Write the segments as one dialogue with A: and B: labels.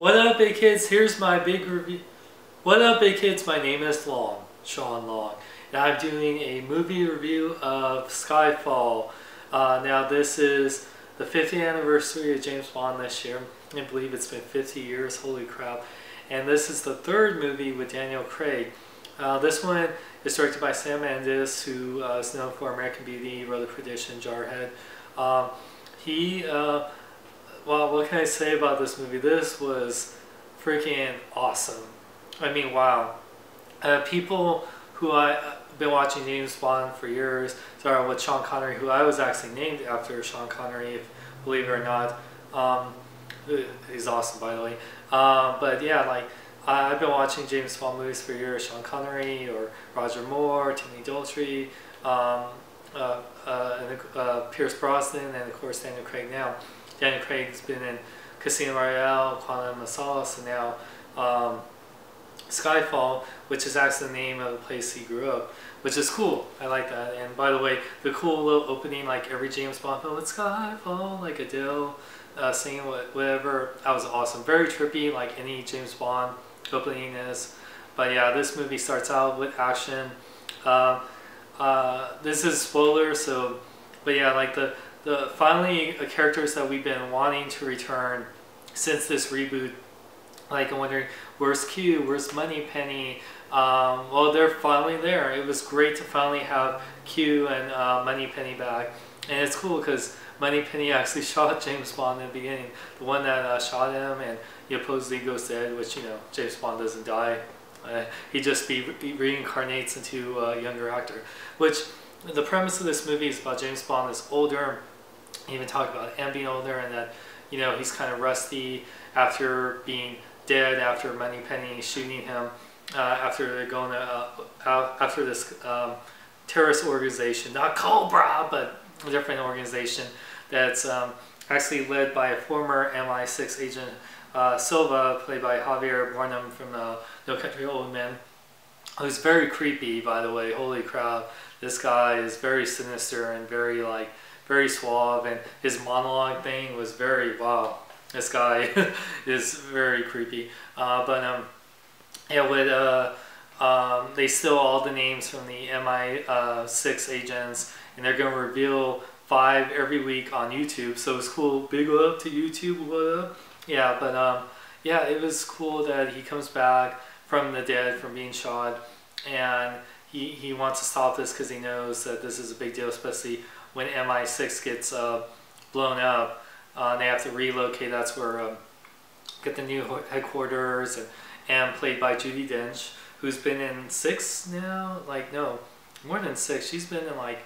A: What up, big kids? Here's my big review. What up, big kids? My name is Sean Long, and I'm doing a movie review of Skyfall. Now, this is the 50th anniversary of James Bond this year. I believe it's been 50 years. Holy crap! And this is the third movie with Daniel Craig. This one is directed by Sam Mendes, who is known for American Beauty, Road to Perdition, Jarhead. Well, what can I say about this movie? This was freaking awesome. I mean, wow. People who I've been watching James Bond for years, started with Sean Connery, who I was actually named after Sean Connery, believe it or not. He's awesome, by the way. But yeah, like, I've been watching James Bond movies for years. Sean Connery or Roger Moore, Timothy Daltrey, Pierce Brosnan, and of course Daniel Craig now. Daniel Craig's been in Casino Royale, Quantum of Solace, and now Skyfall, which is actually the name of the place he grew up, which is cool. I like that. And by the way, the cool little opening, like every James Bond film, it's Skyfall, like Adele singing whatever, that was awesome. Very trippy, like any James Bond opening is. But yeah, this movie starts out with action. This is spoiler, so, but yeah, like the finally characters that we've been wanting to return since this reboot. Like, I'm wondering, where's Q, where's Moneypenny? Well, they're finally there. It was great to finally have Q and Moneypenny back. And it's cool because Moneypenny actually shot James Bond in the beginning. The one that shot him, and he supposedly goes dead, which, you know, James Bond doesn't die. He just reincarnates into a younger actor. Which, the premise of this movie is about James Bond is older. Even talk about him being older, and that, you know, he's kind of rusty after being dead, after Moneypenny shooting him, after they're going after this terrorist organization, not Cobra, but a different organization that's actually led by a former MI6 agent, Silva, played by Javier Bardem from No Country for Old Men, who's very creepy, by the way. Holy crap, this guy is very sinister and very suave, and his monologue thing was very, wow, this guy is very creepy. Yeah, they steal all the names from the MI6 agents, and they're going to reveal 5 every week on YouTube, so it's cool. Big up to YouTube, what up? Yeah, but yeah, it was cool that he comes back from the dead, from being shot, and he wants to stop this because he knows that this is a big deal, especially when MI6 gets blown up. They have to relocate. That's where get the new headquarters, and played by Judi Dench, who's been in 6 now. Like, no, more than 6. She's been in like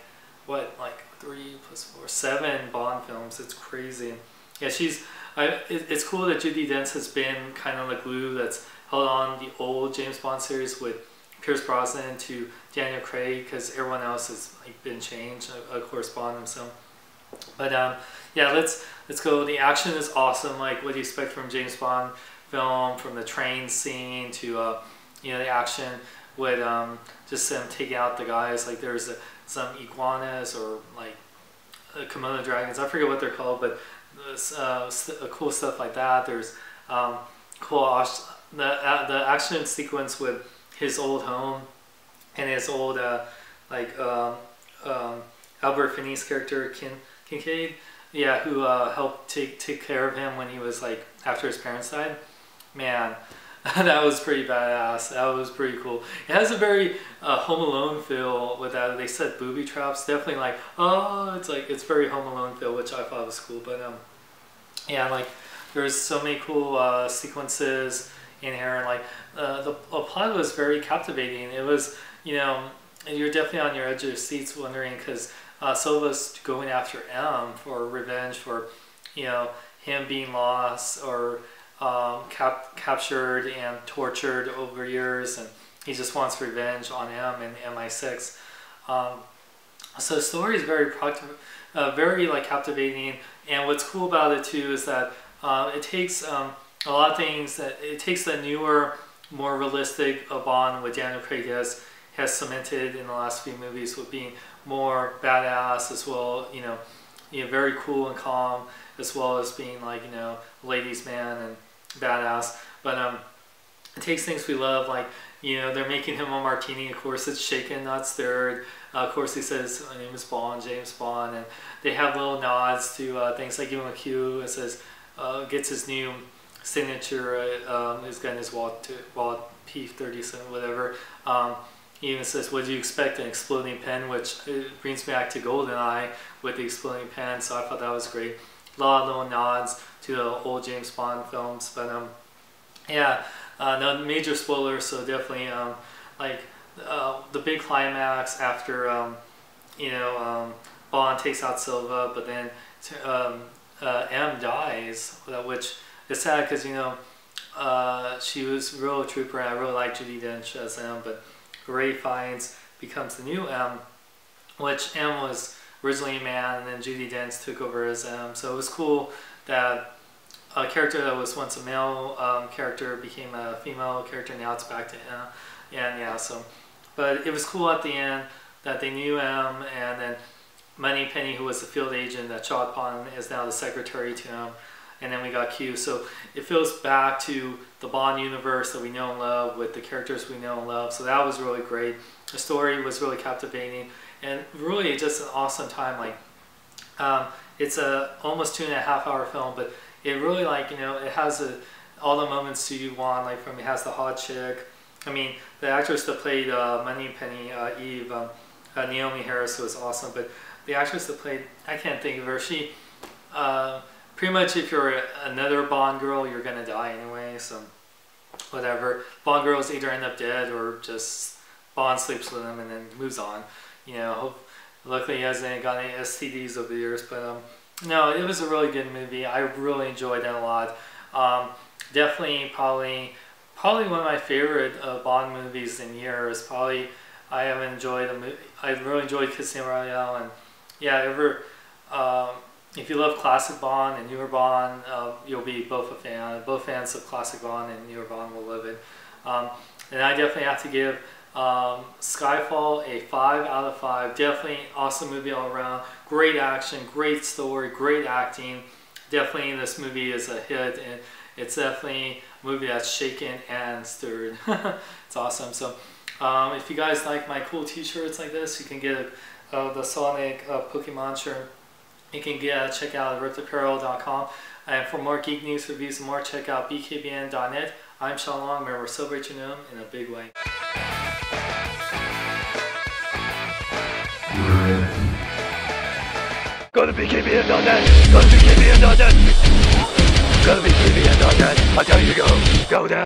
A: 3 plus 4, 7 Bond films. It's crazy. Yeah, it's cool that Judi Dench has been kind of the glue that's held on the old James Bond series with Pierce Brosnan to Daniel Craig, because everyone else has like been changed, of course Bond himself. But yeah, let's go. The action is awesome. Like, what do you expect from James Bond film, from the train scene to you know, the action with just them taking out the guys. Like, there's some iguanas or like Komodo dragons. I forget what they're called, but cool stuff like that. There's cool the action sequence with his old home and his old Albert Finney's character Kincaid, yeah, who helped take care of him when he was like after his parents died. Man, that was pretty badass. That was pretty cool. It has a very Home Alone feel with that. They said booby traps, definitely like, oh, it's very Home Alone feel, which I thought was cool. But yeah, like, there's so many cool sequences in here, and like the plot was very captivating. It was, you know, you're definitely on your edge of your seats wondering, because Silva's going after M for revenge for, you know, him being lost or captured and tortured over years, and he just wants revenge on M and MI6. So the story is very like captivating, and what's cool about it too is that it takes a lot of things that it takes the newer, more realistic Bond with Daniel Craig has cemented in the last few movies with being more badass as well, you know, very cool and calm, as well as being like, you know, ladies man, and badass. But it takes things we love, like, you know, they're making him a martini. Of course, it's shaken, not stirred. Of course, he says, my name is Bond, James Bond. And they have little nods to things like even McHugh, it says, gets his new signature, he's got his wallet P37, whatever. He even says, what do you expect, an exploding pen, which brings me back to GoldenEye with the exploding pen, so I thought that was great. A lot of little nods to the old James Bond films, but yeah, no major spoilers, so definitely like the big climax after you know, Bond takes out Silva, but then M dies, which is sad because, you know, she was a real trooper, and I really like Judi Dench as M, but Ray Fiennes becomes the new M, which M was originally a man, and then Judi Dench took over as M. So it was cool that a character that was once a male character became a female character. Now it's back to M. And yeah, so, but it was cool at the end that they knew M, and then Moneypenny, who was the field agent that shot upon him, is now the secretary to him. And then we got Q. So it feels back to the Bond universe that we know and love with the characters we know and love. So that was really great. The story was really captivating, and really just an awesome time. Like it's a almost 2.5 hour film, but it really, like, you know, it has all the moments you want. Like, from, it has the hot chick. I mean, the actress that played Moneypenny, Eve, Naomi Harris, was awesome. But the actress that played, I can't think of her. She pretty much, if you're another Bond girl, you're gonna die anyway, so whatever. Bond girls either end up dead or just Bond sleeps with them and then moves on. You know, luckily he hasn't got any STDs over the years, but no, it was a really good movie. I really enjoyed it a lot. Definitely, probably one of my favorite Bond movies in years. Probably, I have enjoyed I really enjoyed Casino Royale, and yeah, if you love classic Bond and newer Bond, you'll be both a fan. Both fans of classic Bond and newer Bond will love it. And I definitely have to give Skyfall a 5 out of 5. Definitely awesome movie all around. Great action, great story, great acting. Definitely this movie is a hit, and it's definitely a movie that's shaken and stirred. It's awesome. So if you guys like my cool t-shirts like this, you can get the Sonic Pokemon shirt. You can check out riptapparel.com, and for more geek news, reviews, and more, check out bkbn.net. I'm Sean Long. Remember, celebrate your gnome in a big way.
B: Go to bkbn.net. Go to bkbn.net. Go to bkbn.net. I tell you to go. Go down.